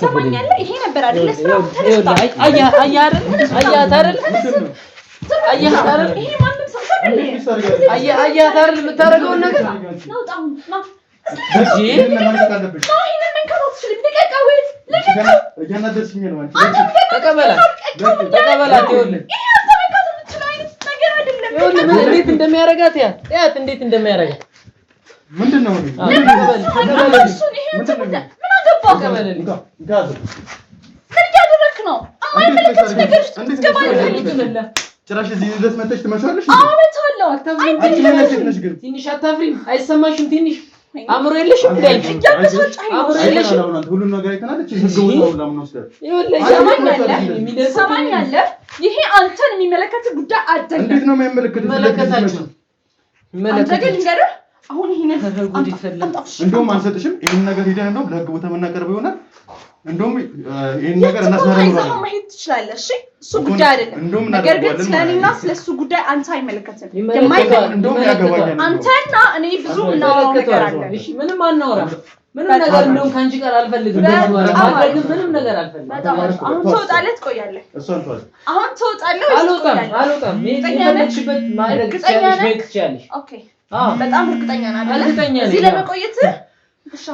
ሰማኛለህ ይሄ ነበር አይደል ስራው አያ ይሄ ማንም ሰው አያ ታረል የምታረገው ነገር ነው እሺ ይሄንን መንከራተት ልቀቀው እያናደስኝ ነው አንቺ ተቀበላት ይኸውልህ እንዴት እንደሚያረጋት ያት እንዴት እንደሚያረጋት ምንድነው ምን ያደረክ ነው አማይመለከት ነገር ትገባለህ ጭራሽ እዚህ ድረስ መጥተሽ ትመሻለሽ አመጣለሁ ትንሽ አታፍሪም አይሰማሽም ትንሽ አምሮ የለሽም እንዳይ አምሮ የለሽም ሁሉ ነገር አይተናለች ህግው ነው ለምን ወስደህ ይኸውልህ ሰማኛለህ ይሄ አንተን የሚመለከት ጉዳይ አይደለም እንዴት ነው የሚመለከታችሁ አንተ ግን እንገርህ አሁን ይሄን እንደውም አንሰጥሽም ይሄን ነገር ሄደን ነው ለህግ ቦታ መናቀርብ ይሆናል እንደውም ይሄን ነገር እናስመረምራለን ማሄድ ትችላለህ እሺ እሱ ጉዳይ አይደለም ነገር ግን ስለኔና ስለሱ ጉዳይ አንተ አይመለከትም እንደውም ያገባኛል አንተና እኔ ብዙ ነገር አለ እሺ ምንም አናወራ ምንም ነገር እንደውም ካንቺ ጋር አልፈልግም ምንም ነገር አልፈልግም አሁን ትወጣለህ ትቆያለህ እሷን ተወጣ አሁን ትወጣለህ አልወጣም የጠኛለችበት ማድረግ ትችያለሽ ኦኬ በጣም እርግጠኛ ነኝ አይደል እዚህ ለመቆየት እሺ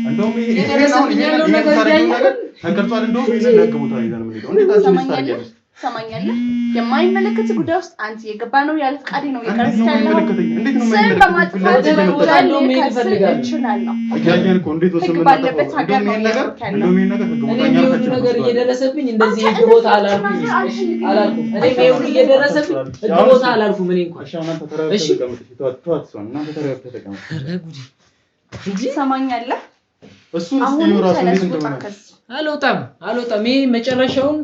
እንደውም ይሄ ነገር ተከርቷል እንደውም ይሄን ለህግ ቦታ ይዘን ምን ይሄው እንዴት ታስመስታለሽ ሰማኛለህ የማይመለከት ጉዳይ ውስጥ አንተ የገባ ነው ያለ ፍቃዴ ነው የቀርስ ያለው እንዴት ነው የማይመለከት ነው መሄድ ይፈልጋል ይችላል አያየን እኮ እንዴት ወሰን ባለበት ሀገር ነው ነገር እንደውም ይሄን ነገር ህግ ቦታ ያርፋችሁ ነገር እየደረሰብኝ እንደዚህ ህግ ቦታ አላልኩም እኔ ይሄው እየደረሰብኝ ህግ ቦታ አላልኩም እኔ እንኳን እሺ ተዋት ሰው እናንተ ተረጋግተው ተቀመጡ እንጂ ሰማኛለህ እሱን እስኪ ራሱ እንዴት እንደሆነ አልወጣም ይሄ መጨረሻውን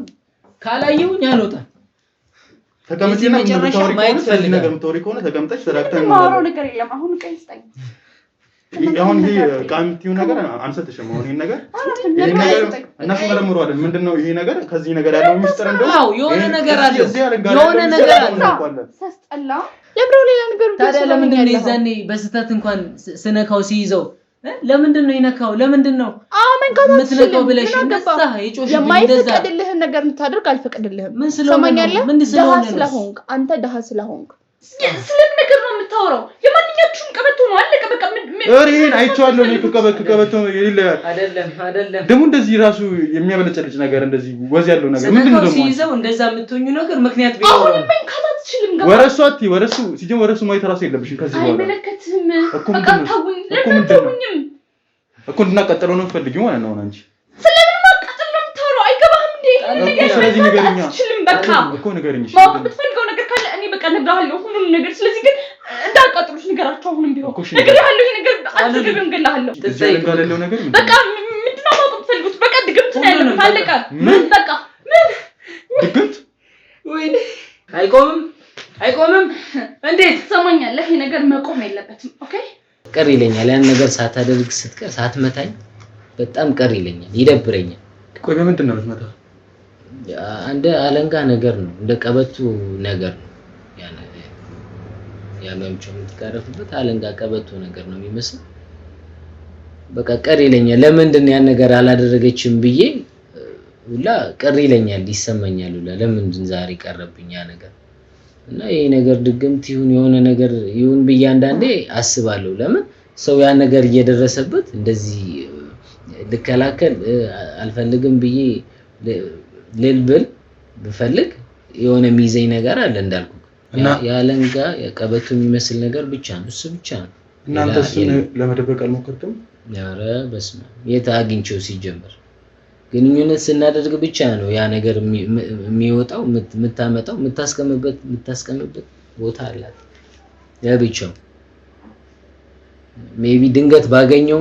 ካላየውኝ አልወጣም ተቀምጪና መጨረሻው ማየት ፈልግ ነገር ምትወሪ ከሆነ ተቀምጠሽ ተራክተን ነው ማሮ ነገር የለም አሁን ቀይስጠኝ አሁን ይሄ ቃምቲው ነገር አንሰጥሽም አሁን ይሄን ነገር እናስመረምረዋለን ምንድነው ይሄ ነገር ከዚህ ነገር ያለው ሚስጥር እንደው አው የሆነ ነገር አለ ሰስጠላ ለብረው ሌላ ነገር ታዲያ ለምንድን ነው ይዛኔ በስተት እንኳን ስነካው ሲይዘው ለምንድን ነው ይነካው ለምንድን ነው ምትነካው ብለሽ እንደዛ ይጮሽ እንደዛ የማይፈቅድልህን ነገር እንድታደርግ አልፈቅድልህም ምን ስለማኛለህ ስለሆንክ አንተ ደሃ ስለሆንክ ስለምን ነገር ነው የምታወራው የማንኛችሁም ቀበቶ ነው አለቀ በቃ እሪን አይቻለሁ ነው ቀበቶ ይለያል አይደለም ደሙ እንደዚህ ራሱ የሚያበለጨልጭ ነገር እንደዚህ ወዝ ያለው ነገር ምንድነው ደግሞ ሲይዘው እንደዛ የምትሆኙ ነገር ምክንያት ቢሆን አሁን ምን ካታትችልም ጋር ወረሱ ሲጀም ወረሱ ማይት ራሱ የለብሽም ከዚህ በኋላ አይመለከትም በቃ ታውኝ ለምን እኮ እንድናቀጥለው ነው ፈልጊው ማለት ነው አንቺ ስለምን ማቀጥል ነው የምታወራው አይገባህም እንዴ ስለዚህ ነገርኛ አትችልም በቃ እኮ ነገርኛ ማወቅ የምትፈልገው ነገር ካለ እኔ በቃ ነግራለሁ ሁሉም ነገር ስለዚህ ግን እንዳቀጥሉሽ ነገራቸው አሁንም ቢሆን ነግራለሁ ይሄ ነገር አትገበም ገላለሁ ተዘይጋለሁ ነገር በቃ ምንድነው ማወቅ የምትፈልጉት በቃ ድግምት ነው ያለው ታለቀ ምን በቃ ምን ድግምት ወይኔ አይቆምም እንዴት ሰማኛለህ ይሄ ነገር መቆም የለበትም ኦኬ ቀር ይለኛል ያን ነገር ሳታደርግ ስትቀር ሳትመታኝ በጣም ቀር ይለኛል ይደብረኛል ቆይ በምንድነው የምትመታው አንደ አለንጋ ነገር ነው እንደ ቀበቱ ነገር ነው ያመምቸው የምትቀርፍበት አለንጋ ቀበቱ ነገር ነው የሚመስል በቃ ቀር ይለኛል ለምንድን ነው ያን ነገር አላደረገችም ብዬ ሁላ ቀር ይለኛል ይሰማኛል ሁላ ለምንድን ዛሬ ቀረብኝ ያ ነገር እና ይሄ ነገር ድግምት ይሁን የሆነ ነገር ይሁን ብዬ አንዳንዴ አስባለሁ ለምን ሰው ያ ነገር እየደረሰበት እንደዚህ ልከላከል አልፈልግም ብዬ ልልብል ብፈልግ የሆነ ሚዘኝ ነገር አለ እንዳልኩ እና ያለንጋ የቀበቱ የሚመስል ነገር ብቻ ነው እሱ ብቻ ነው እናንተ እሱን ለመደበቅ አልሞከርኩም ያረ በስመ የታግኝቸው ሲጀምር ግንኙነት ስናደርግ ብቻ ነው ያ ነገር የሚወጣው የምታመጣው የምታስቀምበት ቦታ አላት ያብቻው ሜቢ ድንገት ባገኘው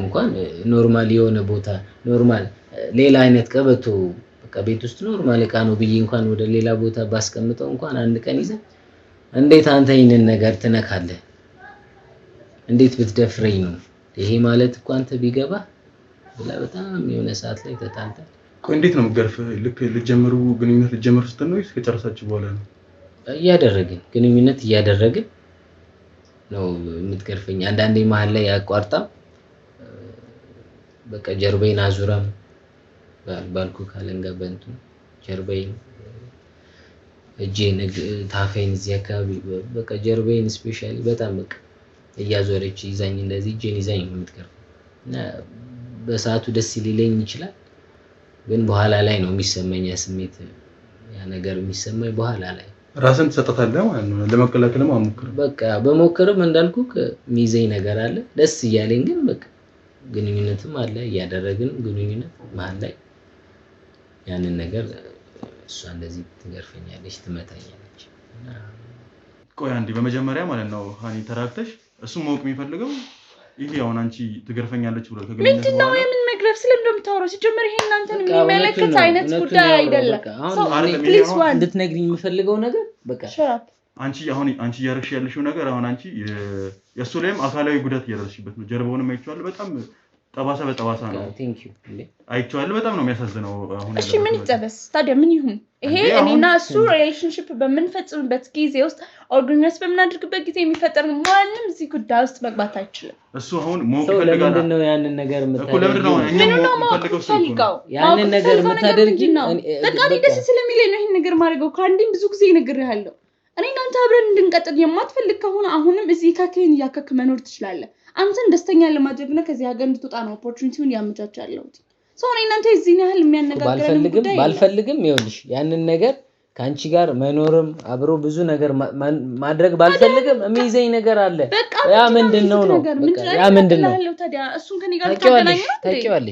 እንኳን ኖርማል የሆነ ቦታ ኖርማል ሌላ አይነት ቀበቶ በቃ ቤት ውስጥ ኖርማል እቃ ነው ብዬ እንኳን ወደ ሌላ ቦታ ባስቀምጠው እንኳን አንድ ቀን ይዘን እንዴት አንተ ይሄንን ነገር ትነካለህ እንዴት ብትደፍረኝ ነው ይሄ ማለት እኮ አንተ ቢገባ ብላ በጣም የሆነ ሰዓት ላይ ተጣልተን እንዴት ነው መገርፍ ልክ ልጀምሩ ግንኙነት ልጀምሩ ስትል ነው እስከጨረሳችሁ በኋላ ነው ግንኙነት እያደረግን ነው የምትገርፈኝ አንዳንዴ መሃል ላይ ያቋርጣ በቃ ጀርባዬን አዙረም ባልኩ ካለንጋ በእንቱ ጀርባዬን እጄን ታፋዬን እዚህ አካባቢ በቃ ጀርባዬን ስፔሻሊ በጣም በቃ እያዞረች ይዛኝ እንደዚህ እጄን ይዛኝ ነው የምትቀርበው እና በሰዓቱ ደስ ሊለኝ ይችላል ግን በኋላ ላይ ነው የሚሰማኝ ስሜት ያ ነገር የሚሰማኝ በኋላ ላይ ራስን ተሰጣጣለህ ማለት ነው ለመከላከልም አሞክር በቃ በሞከርም እንዳልኩ ሚዘኝ ነገር አለ ደስ ይያለኝ ግን በቃ ግንኙነትም አለ ያደረግን ግንኙነት መሃል ላይ ያንን ነገር እሷ እንደዚህ ትገርፈኛለች ትመታኛለች እና ቆይ አንዴ በመጀመሪያ ማለት ነው ሃኒ ተራክተሽ እሱ ማወቅ የሚፈልገው ይሄ አሁን አንቺ ትገርፈኛለች ብሎ ከገኘ ምንድነው የምን መግረፍ ስለምታወራው ሲጀመር ይሄ እናንተን የሚመለከት አይነት ጉዳይ አይደለም ፕሊዝ ዋን እንድትነግሪኝ የምፈልገው ነገር በቃ አንቺ ያረክሽ ያለሽው ነገር አሁን አንቺ የሱ ላይም አካላዊ ጉዳት እያደረስሽበት ነው ጀርባውንም አይቼዋለሁ በጣም ጠባሳ በጠባሳ ነው ቴንክ ዩ አይቼዋለሁ በጣም ነው የሚያሳዝነው አሁን እሺ ምን ይጠበስ ታዲያ ምን ይሁን ይሄ እኔና እሱ ሪሌሽንሺፕ በምንፈጽምበት ጊዜ ውስጥ ኦርጋናይዝ በምናደርግበት ጊዜ የሚፈጠር ማንንም እዚህ ጉዳይ ውስጥ መግባት አይችልም እሱ አሁን ሞክ ፈልጋለሁ ለምንድን ነው ያንን ነገር የምታደርጊው ያንን ነገር የምታደርጊው በቃ ደስ ስለሚለኝ ነው ይሄን ነገር ማድረገው ካንዲም ብዙ ጊዜ ነግሬሃለሁ እኔ እናንተ አብረን እንድንቀጥል የማትፈልግ ከሆነ አሁንም እዚህ ካከን ያከክ መኖር ትችላለህ አንተን ደስተኛ ለማድረግና ከዚህ ሀገር እንድትወጣ ነው ኦፖርቹኒቲውን ያመቻቻለሁ ሰው እኔ እናንተ እዚህ ያህል የሚያነጋግረን ጉዳይ ባልፈልግም ይኸውልሽ ያንን ነገር ካንቺ ጋር መኖርም አብሮ ብዙ ነገር ማድረግ ባልፈልግም የሚይዘኝ ነገር አለ ያ ምንድነው ነው ያ ምንድነው ታዲያ እሱን ከኔ ጋር ታገናኘው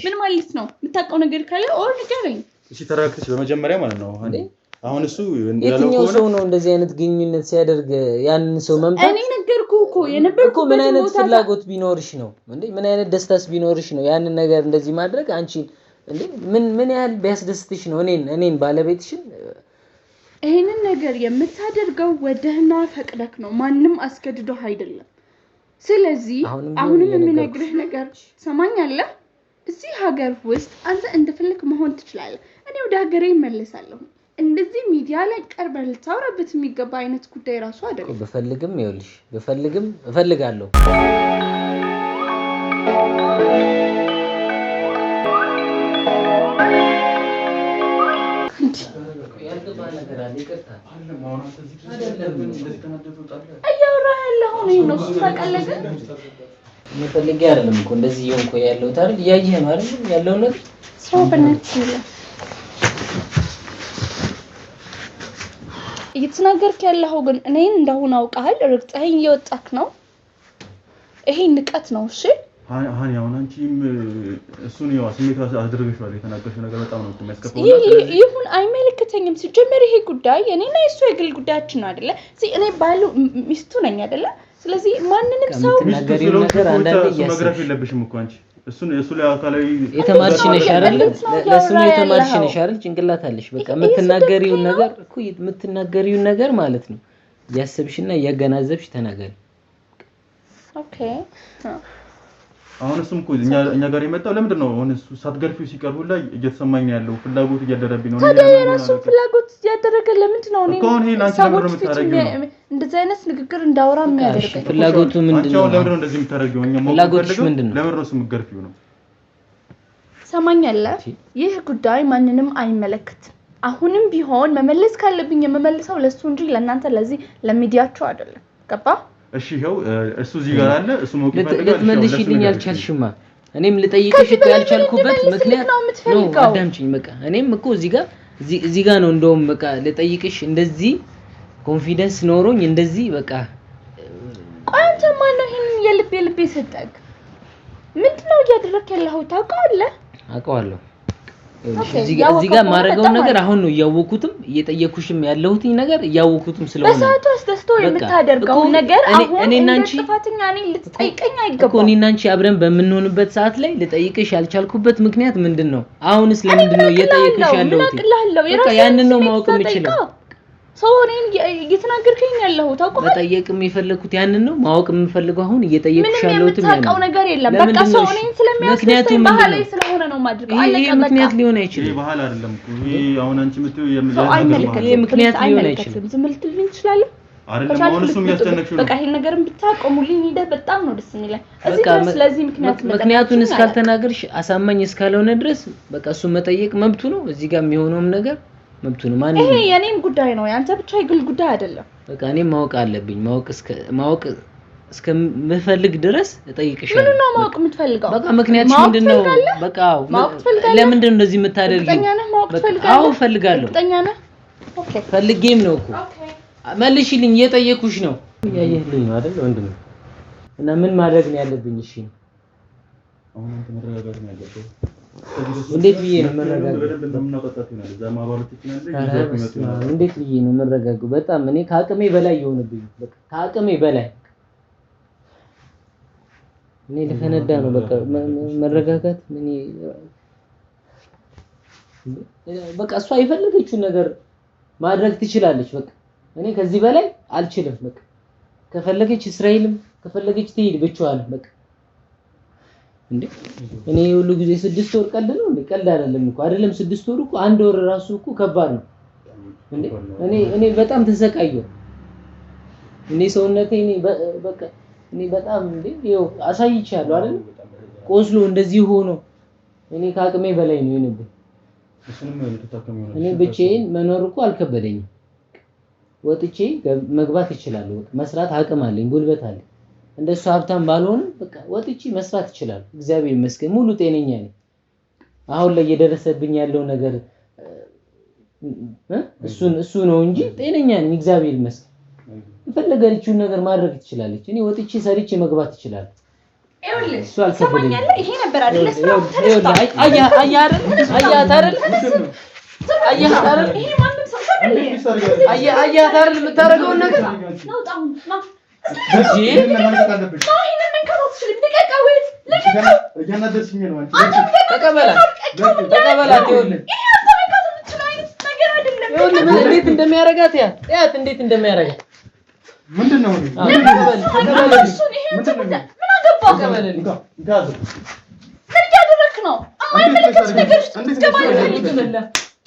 ምን ማለት ነው የምታውቀው ነገር ካለ ኦር ንገረኝ እሺ ተራክሽ በመጀመሪያ ማለት ነው አሁን እሱ የትኛው ሰው ነው እንደዚህ አይነት ግንኙነት ሲያደርግ ያንን ሰው መምጣት እኔ ነገርኩህ እኮ የነበርኩ ምን አይነት ፍላጎት ቢኖርሽ ነው እንዴ ምን አይነት ደስታስ ቢኖርሽ ነው ያንን ነገር እንደዚህ ማድረግ አንቺ እንዴ ምን ያህል ቢያስደስትሽ ነው እኔን ባለቤትሽን ይሄንን ነገር የምታደርገው ወደህና ፈቅደክ ነው ማንንም አስገድዶ አይደለም ስለዚህ አሁንም የምነግርህ ነገር ሰማኛለህ እዚህ ሀገር ውስጥ አንተ እንደፈለክ መሆን ትችላለህ እኔ ወደ ሀገሬ እመለሳለሁ እንደዚህ ሚዲያ ላይ ቀርበህ ልታወራበት የሚገባ አይነት ጉዳይ ራሱ አይደለም በፈልግም ይኸውልሽ በፈልግም እፈልጋለሁ እያወራህ ነው እሱ ታውቃለህ መፈልጌ አይደለም እኮ እንደዚህ ይሆንኩ ያለው ታሪክ ያየህ ነው አይደል ያለው ነገር ሰው በእናትህ እየተናገርክ ያለው ግን እኔን እንደሆነ አውቃል ርግጠኸኝ እየወጣክ ነው ይሄ ንቀት ነው እሺ ሃኒ አሁን አንቺም እሱን ያው ስሜት አድርገሽዋል የተናገርሽው ነገር በጣም ነው የሚያስከፋው ይሁን አይመለከተኝም ሲጀመር ይሄ ጉዳይ እኔና እሱ የግል ጉዳያችን ነው አይደለ እኔ ባሉ ሚስቱ ነኝ አይደለ ስለዚህ ማንንም ሰው ነገር አንዳንዴ መግረፍ የለብሽም እኮ አንቺ እሱ ላይ አካላዊ የተማርሽ ነሽ አይደል ለስሙ የተማርሽ ነሽ አይደል ጭንቅላት አለሽ በቃ የምትናገሪው ነገር ማለት ነው ያሰብሽና ያገናዘብሽ ተናገሪ ኦኬ አሁን እሱም እኮ እኛ ጋር የመጣው ለምንድን ነው አሁን እሱ ሳትገርፊው ሲቀርቡ ላይ እየተሰማኝ ነው ያለው ፍላጎት እያደረብኝ ነው ታዲያ የራሱ ፍላጎት ያደረገ ለምንድን ነው እኮ እኔ ላንቺ ለምን ነው የምታረጊው እንደዚህ አይነት ንግግር እንዳወራ የሚያደርገው ፍላጎቱ ምንድን ነው ለምንድን ነው እንደዚህ የምታረጊው እኛ ፍላጎትሽ ምንድን ነው ለምን ነው እሱ የምትገርፊው ነው ሰማኛለህ ይህ ጉዳይ ማንንም አይመለከትም አሁንም ቢሆን መመለስ ካለብኝ የመመልሰው ለሱ እንጂ ለእናንተ ለዚህ ለሚዲያቸው አይደለም ገባ እሺ ይሄው እሱ እዚህ ጋር አለ እሱ ሞክ ይፈልጋል ልትመልሽልኝ አልቻልሽማ እኔም ልጠይቅሽ ያልቻልኩበት ምክንያት ነው አዳምጪኝ በቃ እኔም እኮ እዚህ ጋር ነው እንደውም በቃ ልጠይቅሽ እንደዚህ ኮንፊደንስ ኖሮኝ እንደዚህ በቃ ቆይ አንተ ማን ነው ይሄን የልብ የሰጠክ ምንድነው እያደረክ ያለው ታውቃለህ አውቀዋለሁ እዚህ ጋር ማረጋው ነገር አሁን ነው ያወኩትም እየጠየኩሽም ያለሁትኝ ነገር ያወኩትም ስለሆነ በሰዓቱ አስደስቶ የምታደርገው ነገር አሁን እኔና አንቺ ጥፋተኛ ነኝ ልትጠይቀኝ አይገባም እኮ እኔና አንቺ አብረን በምንሆንበት ሰዓት ላይ ልጠይቅሽ ያልቻልኩበት ምክንያት ምንድነው አሁንስ ለምንድነው እየጠየቅሽ ያለሁት በቃ ያንን ነው ማወቅ የምችለው ሰው እኔን እየተናገርከኝ ያለው ታውቃለህ መጠየቅም የፈለኩት ያንን ነው ማወቅ የምፈልገው አሁን እየጠየቅሽ ያለሁትም ያንን ታውቃው ነገር የለም በቃ ሰው እኔን ስለሚያስደስተኝ ባህላዊ ስለሆነ ነው ማድረግ ይሄ ምክንያት ሊሆን አይችልም ይሄ ባህል አይደለም እኮ ይሄ አሁን አንቺ የምትይው ይሄ ምክንያት ሊሆን አይችልም ዝም ልትልኝ ትችላለህ አይደለም አሁን እሱም ያስተነክሽው በቃ ይሄን ነገርም ብታቆሙልኝ ሄደ በጣም ነው ደስ የሚለኝ እዚህ ድረስ ስለዚህ ምክንያቱን እስካልተናገርሽ አሳማኝ እስካልሆነ ድረስ በቃ እሱ መጠየቅ መብቱ ነው እዚህ ጋር የሚሆነውም ነገር መብቱ ነው ማን ይሄ የኔም ጉዳይ ነው ያንተ ብቻ የግል ጉዳይ አይደለም በቃ እኔም ማወቅ አለብኝ ማወቅ እስከምፈልግ ድረስ እጠይቅሻለሁ ምን ነው ማወቅ የምትፈልገው በቃ ምክንያቱም ምንድነው በቃ ለምንድን ነው እንደዚህ የምታደርጊው በቃ አዎ ፈልጋለሁ እርግጠኛ ነህ ኦኬ ፈልጌም ነው እኮ መልሽልኝ እየጠየኩሽ ነው ያየህልኝ ነው አይደል ወንድም እና ምን ማድረግ ነው ያለብኝ እሺ አሁን አንተ መረጋጋት ነው ያለብህ እንዴት ብዬ ነው መረጋጋት እንዴት ብዬ ነው መረጋጋት በጣም እኔ ከአቅሜ በላይ የሆነብኝ በቃ ከአቅሜ በላይ እኔ ለፈነዳ ነው በቃ መረጋጋት ምን በቃ እሷ የፈለገችው ነገር ማድረግ ትችላለች በቃ እኔ ከዚህ በላይ አልችልም በቃ ከፈለገች እስራኤልም ከፈለገች ትሄድ ብቻዋን በቃ እንዴ እኔ ሁሉ ጊዜ 6 ወር ቀልድ ነው እንዴ ቀልድ አይደለም እኮ አይደለም 6 ወር እኮ አንድ ወር ራሱ እኮ ከባድ ነው እንዴ እኔ በጣም ተሰቃየሁ እኔ ሰውነቴ በቃ እኔ በጣም እንዴ ይኸው አሳይቻለሁ አይደል ቆስሎ እንደዚህ ሆኖ እኔ ከአቅሜ በላይ ነው የነበረው እኔ ብቻዬን መኖር እኮ አልከበደኝም ወጥቼ መግባት እችላለሁ መስራት አቅም አለኝ ጉልበት አለኝ እንደሱ ሀብታም ባልሆንም በቃ ወጥቼ መስራት እችላለሁ እግዚአብሔር ይመስገን ሙሉ ጤነኛ ነኝ አሁን ላይ እየደረሰብኝ ያለው ነገር እሱ ነው እንጂ ጤነኛ ነኝ እግዚአብሔር ይመስገን የፈለገችውን ነገር ማድረግ ትችላለች እኔ ወጥቼ ሰርቼ መግባት እችላለሁ እሱ አልከበደኝም ይሄ ነበር አይደል ስራው ይሄ ማንም ሰው አይደል የምታረገው ነገር ነው ጣም ነው እሺ እንዴት እንደሚያረጋት ያት እንዴት እንደሚያረጋት ምንድነው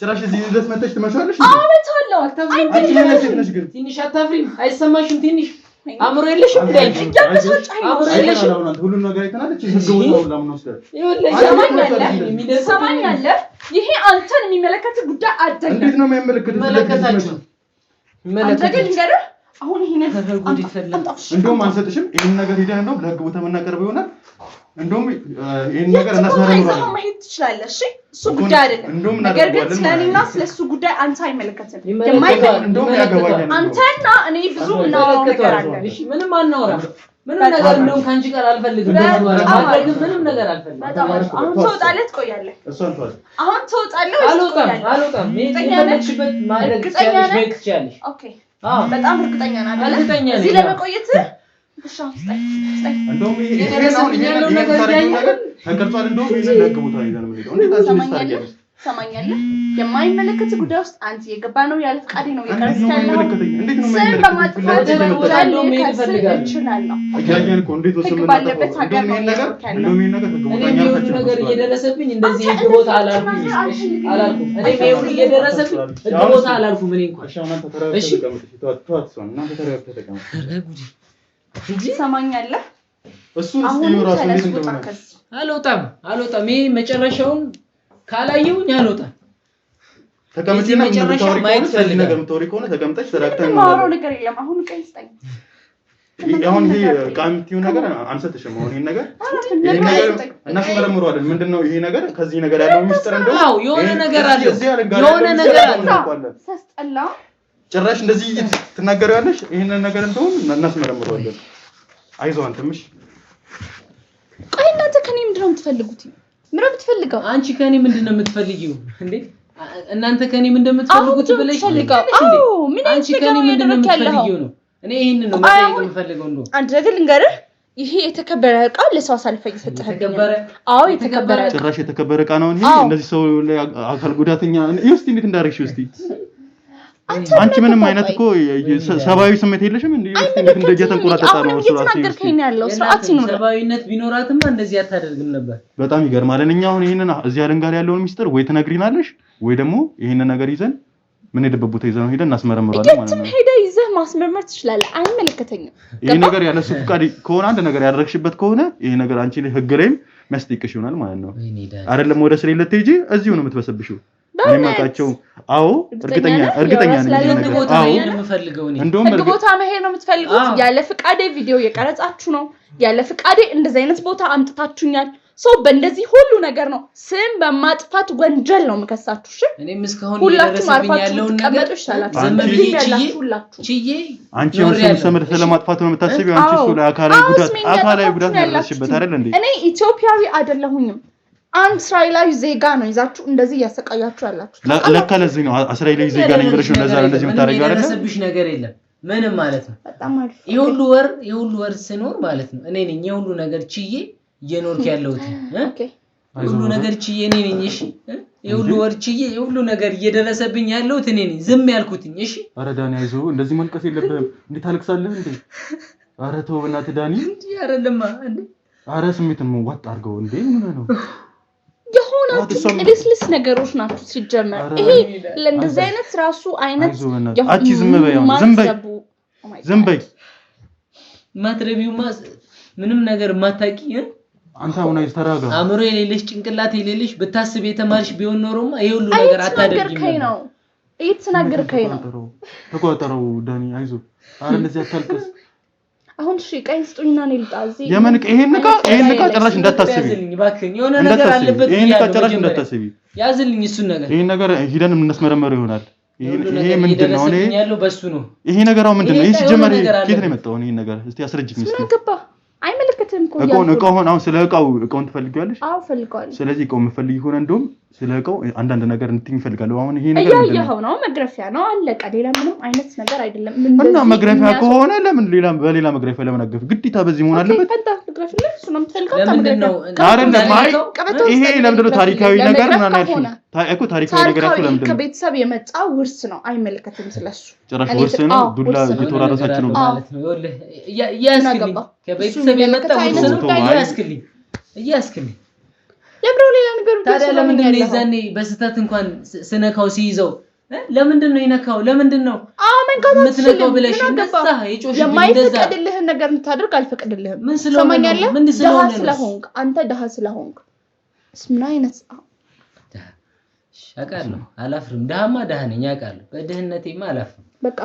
ጭራሽ እዚህ ድረስ መተሽ ትመሻለሽ አመጣለሁ ትንሽ አታፍሪም አይሰማሽም ትንሽ አምሮ የለሽም እንዳይ አምሮ የለሽም ሁሉም ነገር አይተናለች ህግው ነው ለምን ወስደህ ሰማኛለ ይሄ አንተን የሚመለከት ጉዳይ አይደለም እንዴት ነው የሚመለከታችሁ አሁን ይሄን እንደውም አንሰጥሽም ይሄን ነገር ሄደን ነው ለህግ ቦታ መናቀርብ ይሆናል እንደውም ይሄን ነገር እናስመረምራለን መሄድ ትችላለህ እሺ እሱ ጉዳይ አይደለም ነገር ግን ስለኔና ስለሱ ጉዳይ አንተ አይመለከትም እንደውም ያገባኛል አንተና እኔ ብዙ ነው ነገር አለ እሺ ምንም አናወራ ምንም ነገር እንደውም ካንቺ ጋር አልፈልግም ምንም ነገር አልፈልግም አሁን ትወጣለህ ትቆያለህ እሷን ተዋል አሁን ትወጣለህ አልወጣም የፈለግሽበት ማድረግ ትችያለሽ ኦኬ በጣም እርግጠኛ ነኝ አይደል እዚህ ለመቆየት እሺ እንደውም ይሄን ነገር ተቀርጿል እንደውም ይሄን ለህግ ቦታ ይዘን ምን ይሄው እንዴት ታስታውቂያለሽ ሰማኛለህ የማይመለከት ጉዳይ ውስጥ አንተ የገባ ነው ያለ ፍቃዴ ነው የቀርቻለሁ እንዴት ነው የማይመለከት መሄድ እፈልጋለሁ አያየን እኮ እንዴት ወሰን እንደውም ይሄን ነገር ነገር እየደረሰብኝ እንደዚህ ህግ ቦታ አላልኩም እኔ ይሄው እየደረሰብኝ ህግ ቦታ አላልኩም እኔ እንኳን እሺ ተዋትሷን እናንተ ተረጋግተው ተቀመጡ እንጂ ሰማኛለህ እሱን እስኪ ራሱ እንዴት እንደሆነ አልወጣም ይሄ መጨረሻውን ካላየሁኝ አልወጣም ተቀምጪና መጨረሻው ማየት ፈልግ ነገር ምትወሪ ከሆነ ተቀምጠሽ ተራክተን ነው ነገር የለም አሁን ቀይ ስጠኝ አሁን ይሄ ቃምቲው ነገር አንሰጥሽም አሁን ይሄን ነገር እናስመረምረዋለን ምንድነው ይሄ ነገር ከዚህ ነገር ያለው ሚስጥር እንደው አዎ የሆነ ነገር አለ ሰስጠላ ጭራሽ እንደዚህ ትናገሪያለሽ ይሄን ነገር እንደው እናስመረምረዋለን አይዞህ አንተምሽ ቆይ እናንተ ከኔ ምንድነው የምትፈልጉት ምንም የምትፈልገው አንቺ ከኔ ምንድነው የምትፈልጊው እንዴ እናንተ ከኔ ምንድነው የምትፈልጉት ብለሽ አዎ ምን አንቺ ከኔ ምንድነው የምትፈልጊው ነው እኔ ይሄንን ነው ማለት የምፈልገው ነው አንተ ነገር ልንገርህ ይሄ የተከበረ ዕቃ ለሰው አሳልፈህ እየሰጠህ አዎ የተከበረ ጭራሽ የተከበረ ዕቃ ነው ይሄ እንደዚህ ሰው ላይ አካል ጉዳተኛ እስቲ እንዴት እንዳረግሽው እስቲ አንቺ ምንም አይነት እኮ ሰባዊ ስሜት የለሽም እንዴ እስቲ እንዴት እንደየተንቆራጠጣ ነው እሱ ራሱ ይሄን ያለው ስርዓት ነው ሰባዊነት ቢኖራትማ እንደዚህ አታደርግም ነበር በጣም ይገርማል እኛ አሁን ይሄንን እዚህ አለን ጋር ያለውን ሚስጥር ወይ ትነግሪናለሽ ወይ ደግሞ ይሄንን ነገር ይዘን ምን ሄደበት ቦታ ይዘው ሄደን እናስመረምራለን ማለት ነው ሄደ ይዘህ ማስመርመር ትችላለህ አይመለከተኝም ይሄ ነገር ያለ እሱ ፍቃድ ከሆነ አንድ ነገር ያደረግሽበት ከሆነ ይሄ ነገር አንቺ ላይ ህግ ላይም መስጠይቅሽ ይሆናል ማለት ነው አይደለም ወደ ስለ ለተጂ እዚሁ ነው የምትበሰብሽው እኔ ማቃቸው አዎ እርግጠኛ ነኝ ህግ ቦታ መሄድ ነው የምፈልገው እኔ እንደውም ህግ ቦታ መሄድ ነው የምትፈልጉት ያለ ፍቃዴ ቪዲዮ የቀረጻችሁ ነው ያለ ፍቃዴ እንደዚህ አይነት ቦታ አምጥታችሁኛል ሶ በእንደዚህ ሁሉ ነገር ነው ስም በማጥፋት ወንጀል ነው መከሳችሁ እሺ እኔም እስካሁን እየደረሰብኝ ያለው ነገር ችዬ አንቺ የሆነ ስም ስለማጥፋት ነው የምታስቢው አንቺ እሱ ላይ አካላዊ ጉዳት ያደረሰበት አይደል እንዴ እኔ ኢትዮጵያዊ አይደለሁኝም አንድ እስራኤላዊ ዜጋ ነው ይዛችሁ እንደዚህ ያሰቃያችሁ ያላችሁ ለካ ለዚህ ነው እስራኤላዊ ዜጋ ነኝ ብለሽ ነው እንደዚህ የምታረጋው አይደል ያደረሰብሽ ነገር የለም ምንም ማለት ነው በጣም አሪፍ የሁሉ ወር ስኖር ማለት ነው እኔ ነኝ የሁሉ ነገር ችዬ የኖርክ ያለውት ሁሉ ነገር ችዬ እኔ ነኝ እሺ የሁሉ ወር ችዬ የሁሉ ነገር እየደረሰብኝ ያለውት እኔ ነኝ ዝም ያልኩትኝ እሺ አረ ዳኒ አይዞህ እንደዚህ መልቀስ የለብህም እንዴ ታልቅሳለህ እንዴ አረ ተው በእናትህ ዳኒ እንዴ አይደለም እንዴ አረ ስሜትን ወጥ አድርገው እንዴ ምን ነው የሆናችሁ ቅልስልስ ነገሮች ናችሁ ሲጀመር ይሄ ለእንደዚህ አይነት ራሱ አይነት አቺ ዝም በይ ማትረቢው ምንም ነገር ማታቂ አንተ አሁን አይተራጋ አምሮ የሌለሽ ጭንቅላት የሌለሽ ብታስብ የተማርሽ ቢሆን ኖሮማ ይሄ ሁሉ ነገር አታደርጊም ነው እየተናገርከኝ ነው ተቆጣጣረው ዳኒ አይዞህ አረ እንደዚህ አታልቅስ አሁን እሺ ቀይ ስጡኝና ነው ልጣዚ የምን ይሄን ቃ ጭራሽ እንዳታስቢ ያዝልኝ ባክኝ የሆነ ነገር አለበት ይሄን ቃ ጭራሽ እንዳታስቢ ያዝልኝ እሱን ነገር ይሄን ነገር ሂደን እናስመረመረው ይሆናል ይሄ ምንድነው እኔ ያለው በሱ ነው ይሄ ነገር ምንድነው ይሄ ሲጀመር ከየት ነው የመጣው ይሄን ነገር እስቲ አስረጅኝ እስቲ ምን ገባ አይመለከትም እኮ አሁን ስለ እቃውን ትፈልጊዋለሽ አዎ ፈልጋለሁ ስለዚህ እቃው የምፈልጊ ሆነ እንደውም ስለ እቃው አንዳንድ ነገር እንትን ይፈልጋለሁ አሁን ይሄ ነገር ምንድነው ነው መግረፊያ ነው አለቀ ሌላ ምንም አይነት ነገር አይደለም እና መግረፊያ ከሆነ ለምን በሌላ መግረፊያ ለምን አገፍ ግዴታ በዚህ መሆን አለበት ፈንታ መግረፊያ እሱ ነው የምትፈልገው ለምንድነው ይሄ ለምንድነው ታሪካዊ ነገር ምናምን አልሽ እኮ ታሪካዊ ነገር አልኩ ለምንድነው ከቤተሰብ የመጣ ውርስ ነው አይመለከትም ስለሱ ጭራሽ ውርስ ነው ዱላ እየተወራረሳችሁ ነው ማለት ነው ያስክልኝ ከቤተሰብ የመጣ ውርስ ነው ያስክልኝ ለምንድነው ሌላ ነገር ታዲያ ለምንድነው ይዛኔ በስተት እንኳን ስነካው ሲይዘው ለምንድነው ይነካው ለምንድነው ምትነካው ብለሽ እንደዛ ይጮሽ የማይፈቀድልህ ነገር እንድታደርግ አልፈቀድልህም ምን ስለሆንክ አንተ ደሃ ስለሆንክ ምን አይነት አቃለሁ አላፍርም ደሃማ ደሃ ነኝ አቃለሁ በደህነቴማ አላፍርም በቃ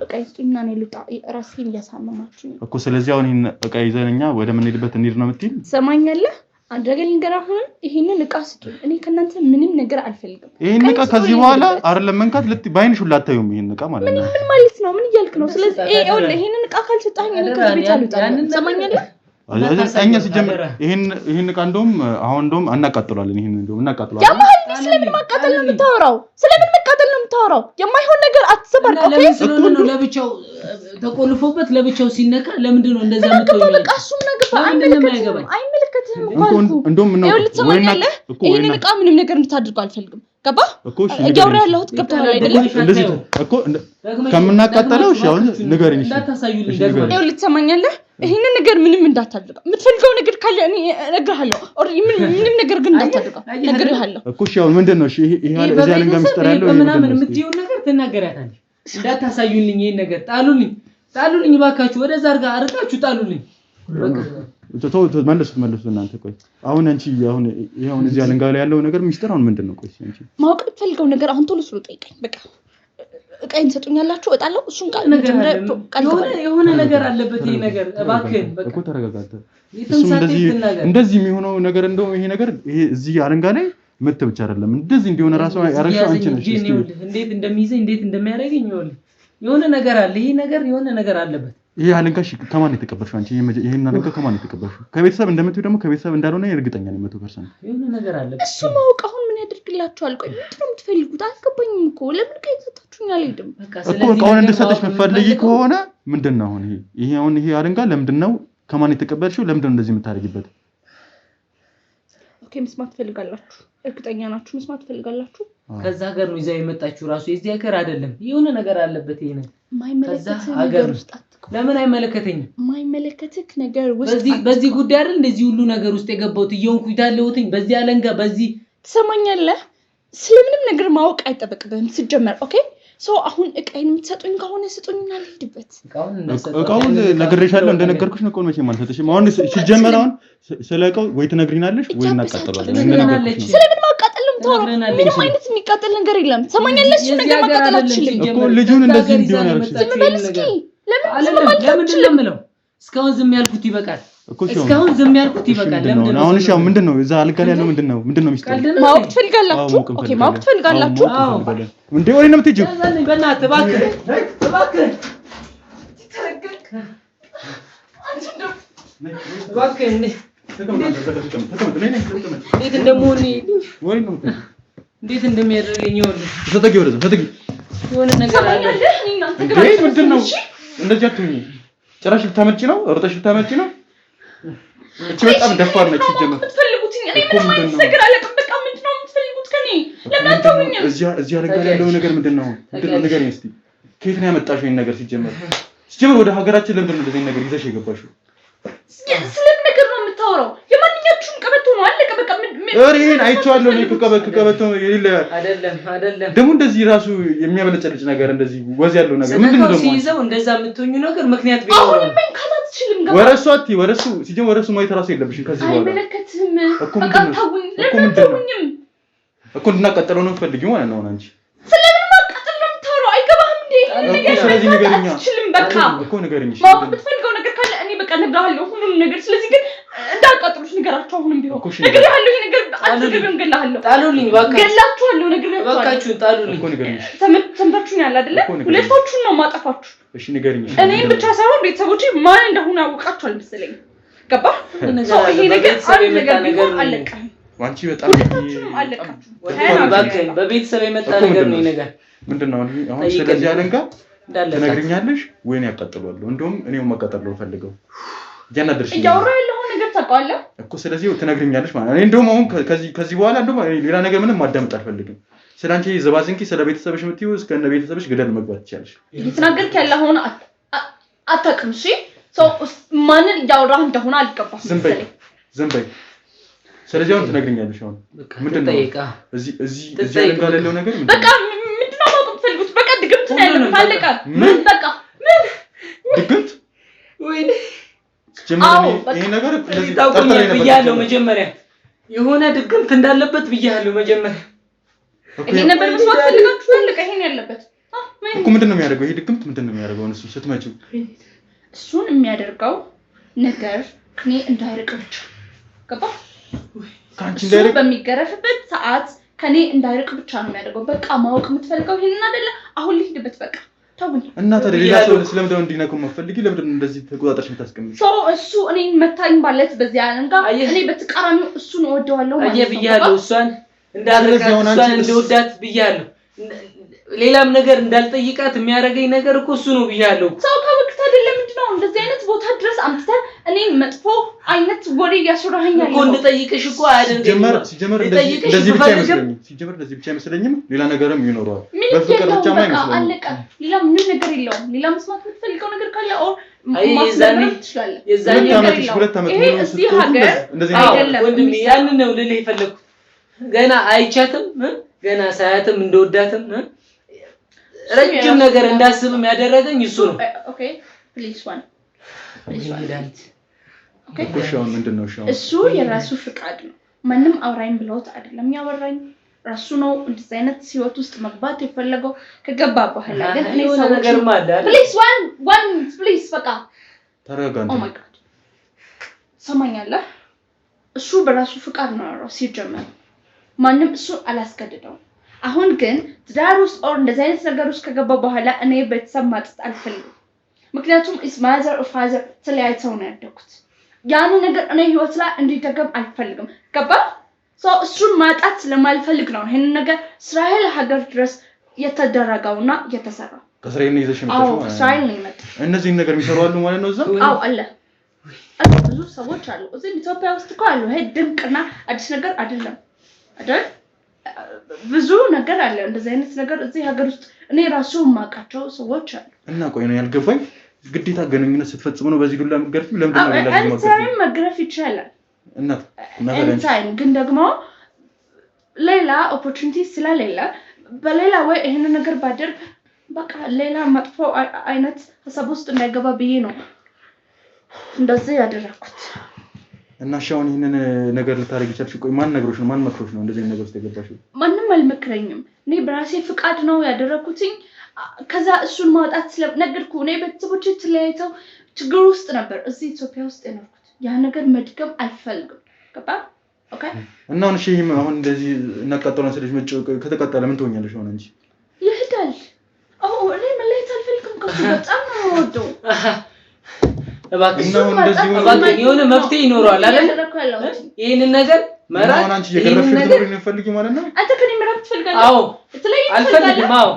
በቃ ይስጡኝና ነው ልጣ ራሴን እያሳመማችሁ እኮ ስለዚህ አሁን በቃ ይዘንኛ ወደ ምን ሄድበት እንሂድ ነው የምትይኝ ሰማኛለህ አንድ ነገር ልንገራሁን ይሄንን እቃ ስጡኝ እኔ ከናንተ ምንም ነገር አልፈልግም ይሄን እቃ ከዚህ በኋላ አይደለም መንካት ባይንሽ ሁሉ አታዩም ይሄን እቃ ማለት ነው ምን ማለት ነው ምን እያልክ ነው ስለዚህ ይሄንን እቃ ካልሰጣኝ እኔ ከቤት አልወጣም ሰማኛለህ እኛ ሲጀምር ይሄን እቃ እንደውም አሁን እንደውም እናቃጥላለን ይሄን እንደውም እናቃጥላለን ያማል ስለምን ማቃጠል ነው የምታወራው ስለምን መቃጠል ነው የምታወራው የማይሆን ነገር አትሰበር ኦኬ ስለምን ነው ለብቻው ተቆልፎበት ለብቻው ሲነካ ለምንድን ነው እንደዛ የምትሆነው በቃ እሱም ነገር አይመለከትም እንደውም ነው ወይና ይሄንን እቃ ምንም ነገር እንድታደርጉ አልፈልግም ገባ እያወራ ያለሁት ገብቶሃል አይደለም እንደዚህ እኮ ከምናቃጠለው እሺ አሁን ንገሪኝ እሺ እንዳታሳዩልኝ ደግሞ ይኸው ልትሰማኛለህ ይሄንን ነገር ምንም እንዳታደርጋ የምትፈልገው ነገር ካለ እኔ እነግርሃለሁ ምንም ነገር ግን እንዳታደርጋ እነግርሃለሁ እኮ እሺ አሁን ምንድነው እሺ ይሄ እዚህ ያለን ጋር ሚስጥር ያለው ምናምን የምትይው ነገር ትናገራታለሽ እንዳታሳዩልኝ ይሄን ነገር ጣሉልኝ ባካችሁ ወደዛ አርጋ አርጋችሁ ጣሉልኝ መልሱ እናንተ ቆይ አሁን አንቺ አሁን ይሄውን እዚህ ያለን ጋር ያለው ነገር ሚስጥር አሁን ምንድነው ቆይ አንቺ ማወቅ የምትፈልገው ነገር አሁን ቶሎ ስሎ ጠይቀኝ በቃ እቃይን ሰጡኛላችሁ እጣለው እሱን ቃል የሆነ ነገር አለበት ይሄ ነገር እባክህ በቃ እኮ ተረጋጋተ እሱም እንደዚህ የሚሆነው ነገር እንደው ይሄ ነገር ይሄ እዚህ አለንጋ ላይ መተ ብቻ አይደለም እንደዚህ እንዲሆነ ራሱ ያረጋው አንቺ ነሽ እንዴት እንደሚይዘኝ እንዴት እንደሚያደርገኝ የሆነ ነገር አለ ይሄ ነገር የሆነ ነገር አለበት ይሄ አለንጋሽ ከማን የተቀበልሽው አንቺ ይሄን አለንጋ ከማን የተቀበልሽው ከቤተሰብ እንደምትዩ ደግሞ ከቤተሰብ እንዳልሆነ እርግጠኛ ነኝ 100% የሆነ ነገር አለበት እሱ ማወቅ አሁን ምን ያደርግላችኋል ቆይ ምንድነው የምትፈልጉት አልገባኝም እኮ ለምን ከይተታችሁኝ አልሄድም እኮ እቃውን እንድሰጥሽ የምትፈልጊ ከሆነ ምንድነው አሁን ይሄ አሁን ይሄ አለንጋ ለምንድነው ከማን የተቀበልሽው ለምንድነው እንደዚህ የምታደርጊበት ኦኬ መስማት ፈልጋላችሁ እርግጠኛ ናችሁ መስማት ፈልጋላችሁ ከዛ ሀገር ነው ይዛ የመጣችሁ ራሱ የዚህ ሀገር አይደለም የሆነ ነገር አለበት ይሄ ነው ማይመለከትህ ነገር ውስጥ አትኩ ለምን አይመለከተኝም ማይመለከትህ ነገር ውስጥ በዚህ ጉዳይ አይደል እንደዚህ ሁሉ ነገር ውስጥ የገባሁት እየሆንኩ ይታለሁትኝ በዚህ አለንጋ በዚህ ትሰማኛለህ ስለምንም ነገር ማወቅ አይጠበቅብህም ሲጀመር ኦኬ ሶ አሁን እቃዬን የምትሰጡኝ ከሆነ ስጡኝና ልሂድበት። እቃውን ነግሬሻለሁ እንደነገርኩሽ ነው። ቆልመሽ ማለት ተሽም አሁን ሲጀመር አሁን ስለቀው ወይ ትነግሪናለሽ ወይ እናቃጥላለን። ስለምን ማቃጠል ነው የምታወራው? ምንም አይነት የሚቃጠል ነገር የለም። ሰማኛለሽ? ነገር ማቃጠል አትችልም እኮ ልጁን እንደዚህ እንዲሆን ያለሽ። ዝም በል እስኪ። ለምን ለምለው እስካሁን ዝም ያልኩት ይበቃል። እስካሁን ዝም ያልኩት ይበቃል። ለምን አሁን እሺ አሁን ምንድነው እዛ አልጋ ላይ ያለው ምንድነው ሚስጥር ማወቅ ትፈልጋላችሁ? ኦኬ ማወቅ ትፈልጋላችሁ? እንዴ ወይ ነው የምትሄጂው? በእናትህ እባክህ እባክህ እንዴት እንደምሆን እንዴት እንደሚያደርገኝ ይኸውልህ። ተጠጊ ወደዛ ተጠጊ። የሆነ ነገር አለ። ምንድነው እንደዚህ አትሁኚ። ጭራሽ ልታመጪ ነው? ሩጠሽ ልታመጪ ነው? እቺ በጣም ደፋር ነች። ሲጀመር የምትፈልጉት እኔ ምንም አይነት ነገር አላውቅም። በቃ ምንድነው የምትፈልጉት ከኔ? ለምን አትሆኝም? እዚህ አለጋ ያለው ነገር ምንድነው? ንገሪኝ እስቲ። ከየት ነው ያመጣሽው ይሄን ነገር? ሲጀመር ወደ ሀገራችን ለምንድን ነው እንደዚህ ነገር ይዘሽ የገባሽው? ስለምን ነገር ነው የምታወራው? የማንኛችሁም ቀበቶ ነው አለቀ። በቃ ይሄን አይቼዋለሁ ነው ከቀበቶ አይደለም ደግሞ እንደዚህ ራሱ የሚያበለጨልጭ ነገር እንደዚህ ወዝ ያለው ነገር ምንድነው ደግሞ ሲይዘው እንደዛ የምትሆኙ ነገር ምክንያት ቢሆን አሁን ምን ካታትችልም ጋር ወረሱ ሲጀመር ወረሱ ማየት ራሱ የለብሽም ከዚህ በኋላ አይመለከትም። በቃ ታውኝ ለምን ታውኝም እኮ እንድናቀጥለው ነው የምትፈልጊው ማለት ነው አንቺ ስለምን ማቀጥል ነው የምታወራው? አይገባህም እንዴ? ስለዚህ ንገሪኛ በቃ እኮ ንገሪኝ ማወቅ የምትፈልገው ነገር ካለ እኔ በቃ እነግርሃለሁ ሁሉንም ነገር። ስለዚህ ግን እንዳቃጥሉሽ ንገራቸው። አሁንም ቢሆን ነግሬሃለሁ። ይሄ ነገር አትገቢም። ገላሃለሁ። ጣሉልኝ እባካችሁ። ገላችኋለሁ። ነግሬሃለሁ። እባካችሁ ጣሉልኝ እኮ ንገሪኝ። ሰምታችሁኝ ያለ አይደለ? ሁለታችሁን ነው ማጠፋችሁ። እሺ ንገሪኝ። እኔን ብቻ ሳይሆን ቤተሰቦቼ ማን እንደሆነ አውቃችኋል መሰለኝ። ገባህ? ይሄ ነገር አንድ ነገር ቢሆን አለቀህ። አንቺ በጣም አለቃችሁ። እባክህ በቤተሰብ የመጣ ነገር ነው። ይሄ ነገር ምንድነው? አሁን ስለዚህ አለንጋ ትነግሪኛለሽ ወይ ነው ያቃጥሏለሁ? እንደውም እኔው ማቃጠል ነው ፈልገው ያናደርሽ እያወራ ያለው ነገር ታውቃለህ እኮ። ስለዚህ ትነግሪኛለሽ ማለት እኔ እንደውም አሁን ከዚህ በኋላ እንደውም ሌላ ነገር ምንም ማዳመጥ አልፈልግም። ስለአንቺ ዘባዝንኪ ስለ ቤተሰብሽ የምትይው እስከነ ቤተሰብሽ ገደል መግባት ትችያለሽ። እየተናገርክ ያለው ሆነ አታውቅም። እሺ ሰው ማንን እያወራህ እንደሆነ አልገባህም መሰለኝ። ዝም በይ። ስለዚህ አሁን ትነግሪኛለሽ። አሁን ምንድነው እዚህ አለንጋ ያለው ነገር ምንድነው? በቃ ምንድነው ማወቅ የምትፈልጉት? በቃ ድግምት ነው ያለው። ታለቀ ምን በቃ ምን ድግምት ወይኔ ይሄ ነገር እንደዚህ ታውቁኛል ብያለሁ። መጀመሪያ የሆነ ድግምት እንዳለበት ብያለሁ መጀመሪያ። ይሄ ነበር መስዋዕት ፈልጋችሁ ታለቀ። ይሄን ያለበት እኮ ምንድነው የሚያደርገው? ይሄ ድግምት ምንድነው የሚያደርገው? እሱ ስትመጪው እሱን የሚያደርገው ነገር ከኔ እንዳይርቅ ብቻ ገባ? ካንቺ እንዳይርቅ በሚገረፍበት ሰዓት ከኔ እንዳይርቅ ብቻ ነው የሚያደርገው። በቃ ማወቅ የምትፈልገው ይሄንን አይደለ? አሁን ልሂድበት በቃ ታውኝ። እና ታዲያ ሌላ ሰው ስለምንድነው እንዲነኩ መፈልጊ? ለምንድነው እንደዚህ ተቆጣጣሽ የምታስቀምጪ? እሱ እኔን መታኝ ማለት በዚህ አለንጋ እኔ በተቃራኒው እሱን እወደዋለሁ ማለት ነው። ብያለሁ እሷን እንዳልረጋ እሷን እንደወዳት ብያለሁ። ሌላም ነገር እንዳልጠይቃት የሚያደርገኝ ነገር እኮ እሱ ነው ብያለሁ። ሰው ከወቅት አይደለም ምንድነው እንደዚህ አይነት ቦታ ድረስ አምጥተህ እኔን መጥፎ አይነት ወሬ ያስወራኸኛል እኮ እንድጠይቅሽ እኮ አያደርገኝም። ሲጀመር እንደዚህ ብቻ አይመስለኝም። ሌላ ነገርም ይኖረዋል። በፍቅር ብቻ አይመስለኝም። አለቀ። ሌላ ምንም ነገር የለውም። ሌላ መስማት የምትፈልገው ነገር ካለ ማስለመድ ትችላለህ። ሁለት ዓመት ይሄ እዚህ ሀገር አይደለም ወንድሜ። ያንን ነው ልልህ የፈለኩት። ገና አይቻትም ገና ሳያትም እንደወዳትም ረጅም ነገር እንዳስብም ያደረገኝ እሱ ነው። ኦኬ ፕሊዝ ዋን እሱ የራሱ ፍቃድ ነው። ማንም አውራኝ ብለውት አይደለም ያወራኝ። ራሱ ነው እንደዚህ አይነት ህይወት ውስጥ መግባት የፈለገው። ከገባ በኋላ ግን እኔ ሰው ነገር ማለት ፕሊዝ ዋን ፕሊዝ በቃ ተረጋጋ። ኦ ማይ ጋድ ሰማኛለህ። እሱ በራሱ ፍቃድ ነው ያወራው ሲጀመር። ማንም እሱ አላስገድደው። አሁን ግን ትዳር ውስጥ እንደዚህ አይነት ነገር ውስጥ ከገባ በኋላ እኔ ቤተሰብ ማጥፋት አልፈልግም። ምክንያቱም ኢስ ማዘር ኦፍ ፋዘር ተለያይተው ነው ያደጉት። ያን ነገር እኔ ህይወት ላይ እንዲደገም አልፈልግም። ገባ? እሱን ማጣት ስለማልፈልግ ነው ይሄን ነገር እስራኤል ሀገር ድረስ የተደረገውና የተሰራው። ከእስራኤል ነው ይዘሽ መጣሽ? አዎ እስራኤል ነው የመጣው። እነዚህ ነገር የሚሰሩ አሉ ማለት ነው እዛ? አዎ አለ። ብዙ ሰዎች አሉ እዚህ ኢትዮጵያ ውስጥ እኮ አሉ። ይሄ ድንቅና አዲስ ነገር አይደለም አይደል? ብዙ ነገር አለ እንደዚህ አይነት ነገር እዚህ ሀገር ውስጥ እኔ ራሱ ማቃቸው ሰዎች አሉ። እና ቆይ ነው ያልገባኝ። ግዴታ ግንኙነት ስትፈጽሙ ነው በዚህ ዱላ መገረፍ? ለምን ነው ሌላ ነገር መገረፍ ይችላል እናት እንታይም ግን ደግሞ ሌላ ኦፖርቹኒቲ ስለሌለ በሌላ ወይ ይሄን ነገር ባደርግ በቃ ሌላ መጥፎ አይነት ሐሳብ ውስጥ እንዳይገባ ብዬ ነው እንደዚህ ያደረኩት። እና ሻውን ይሄንን ነገር ልታረግ ይችላልሽ? ቆይ ማን ነግሮሽ ነው? ማን መክሮሽ ነው እንደዚህ ነገር ውስጥ የገባሽው? ማንንም አልመክረኝም። እኔ በራሴ ፍቃድ ነው ያደረኩትኝ። ከዛ እሱን ማውጣት ስለነገርኩ እኔ ቤተሰቦቼ ተለያይተው ችግር ውስጥ ነበር እዚህ ኢትዮጵያ ውስጥ የኖርኩት። ያ ነገር መድገም አልፈልግም። ገባ? ኦኬ። እና አሁን እንደዚህ እናቀጣውና ስለሽ ከተቀጣለ ምን ትሆኛለሽ? ሆነ እንጂ ይሄዳል። እኔ መለየት አልፈልግም። ከሱ በጣም ነው የምወደው። እባክህ የሆነ መፍትሄ ይኖረዋል አይደል? ይሄንን ነገር መራቅ አንቺ የገረፍሽ ነገር ነው ፈልጊ ማለት ነው። አንተ ከኔ መራቅ ትፈልጋለህ? አዎ አልፈልግም። አዎ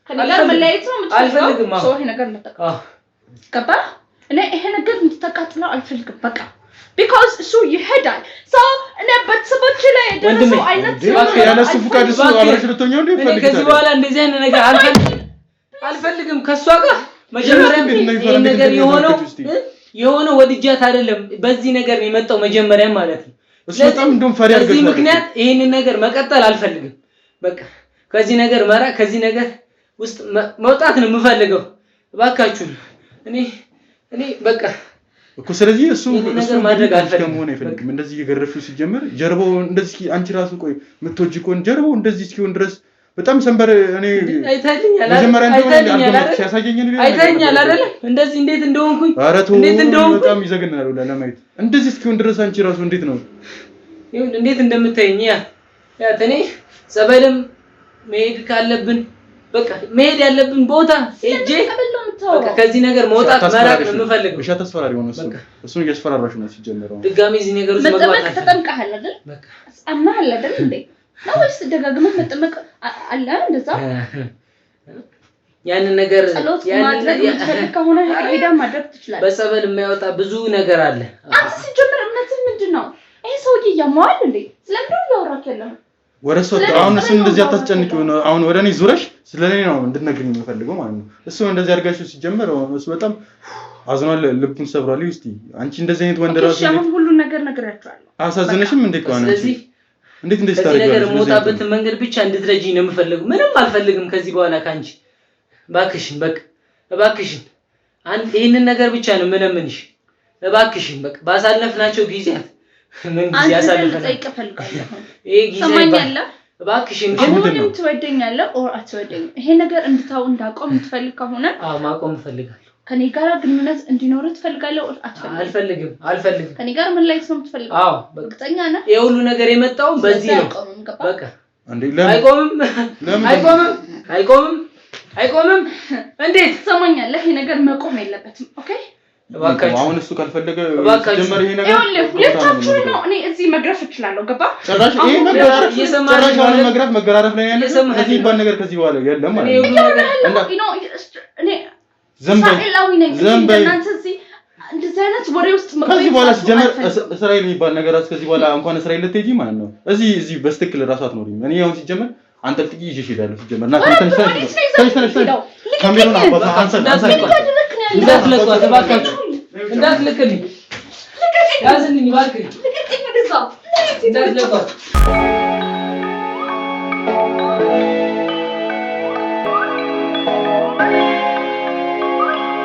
ከኔ ጋር መለያየት ነው የምትፈልገው? አልፈልግም። ሰው ይሄ ነገር እንድታቃ ገባ? እኔ ይሄ ነገር እንድታቃጥለው አልፈልግም። በቃ because እሱ ይሄዳል። ሰው እኔ ቤተሰቦቼ ላይ የደረሰው አይነት ያለሱ ፍቃድ እሱ አብረሽ ልትሆኚው እንዴ ፈልጊ? ከዚህ በኋላ እንደዚህ አይነት ነገር አልፈልግም ከሷ ጋር መጀመሪያ ይሄ ነገር የሆነ ወድጃት አይደለም በዚህ ነገር ነው የመጣው መጀመሪያ ማለት ነው። እሱ በጣም እንደም ፈሪ አድርገሽ በዚህ ምክንያት ይሄንን ነገር መቀጠል አልፈልግም። በቃ ከዚህ ነገር መራቅ ከዚህ ነገር ውስጥ መውጣት ነው የምፈልገው። እባካችሁ እኔ በቃ እኮ ስለዚህ እሱ ማድረግ አልፈልግም ሆነ አይፈልግም። እንደዚህ እየገረፍሽው ሲጀመር ጀርባው እንደዚህ አንቺ ራሱ ቆይ ምትወጂ ኮን ጀርባው እንደዚህ እስኪሆን ድረስ በጣም ሰንበር እኔ አይታኛል አይደል? እንደዚህ እንዴት እንደሆንኩኝ በጣም ይዘግናል ለማየት። እንደዚህ እስኪሆን ድረስ አንቺ ራሱ እንዴት ነው ይሁን እንዴት እንደምታየኝ ያ ተኔ ጸበልም መሄድ ካለብን በቃ መሄድ ያለብን ቦታ ሄጄ በቃ ከዚህ ነገር መውጣት መራቅ ነው የምፈልገው። እሺ ተስፈራሪ ሆነ እሱን እያስፈራራሽ ነው ሲጀመረው። ድጋሚ እዚህ ነገር ውስጥ መግባት ተጠምቀሃል አይደል? በቃ አማሃል አይደል እንዴ? ወይስ ደጋግመህ መጠመቅ አለ እንደዛ? ያንን ነገር ማድረግ ከሆነ ሄዳ ማድረግ ትችላለህ። በጸበል የማይወጣ ብዙ ነገር አለ። አንተ ሲጀምር እምነትህ ምንድነው? ይሄ ሰውዬ ያማዋል እንዴ? ስለምን ነው ያወራክ ያለው? ወረሰ አሁን እሱ እንደዚህ አታስጨንቂው ነው። አሁን ወደኔ ዙረሽ ስለኔ ነው እንድትነግሪኝ የምፈልገው ማለት ነው። እሱ እንደዚህ አድርጋሽ ሲጀምር እሱ በጣም አዝኗል፣ ልቡን ሰብሯል። እስቲ አንቺ እንደዚህ አይነት ወንድ ራሱ አሁን ሁሉ ነገር ነግራችኋለሁ። አሳዝነሽም እንዴ ከሆነ ስለዚህ እንዴት ታደርጋለሽ? ነገር ሞታበትን መንገድ ብቻ እንድትረጂኝ ነው የምፈልገው። ምንም አልፈልግም ከዚህ በኋላ ካንቺ። እባክሽን በቃ እባክሽን አንተ ይሄንን ነገር ብቻ ነው ምንምንሽ። እባክሽን በቃ ባሳለፍናቸው ጊዜያት ምን ጊዜ ያሳለፈናል? ይሄ ጊዜ ሰማኛለህ? እባክሽን ግን ምንም ትወደኛለህ ኦር አትወደኝም? ይሄ ነገር እንድታው እንዳቆም የምትፈልግ ከሆነ ማቆም እፈልጋለሁ። ከኔ ጋር ግንኙነት እንዲኖር ትፈልጋለህ ኦር አትፈልግም? አልፈልግም። ከኔ ጋር ምን ላይ ነው የምትፈልገው? እርግጠኛ ነህ? ይሄ ሁሉ ነገር የመጣው በዚህ ነው። በቃ እንዴ አይቆምም። እንዴት ሰማኛለህ? ይሄ ነገር መቆም የለበትም። ኦኬ እባካችሁ አሁን እሱ ካልፈለገ ጀመር ይሄ ነገር ሁለታችሁ ነው። እኔ እዚህ መግረፍ እችላለሁ። ገባ? ጭራሽ ይሄ መገራረፍ መገራረፍ ላይ ያለ እዚህ ይባል ነገር ከዚህ በኋላ የለም ማለት ነው። እኔ ዘምበይ እናንተ እዚህ እንደዚህ አይነት ወሬ ውስጥ ከዚህ በኋላ ጀመር እስራኤል የሚባል ነገር ከዚህ በኋላ እንኳን እስራኤል ልትሄጂ ማለት ነው እዚህ በስትክክል ራሱ አትኖሪም። እኔ አሁን ሲጀመር አንተ ጥቂ ይዤሽ ሄዳለሁ ሲጀመር እና ተነስተሽ ካሜራውን አባባ እንዳትለቋት እባካችሁ እንዳትለቅልኝ ያዝልኝ እባክህ እንዳትለቋት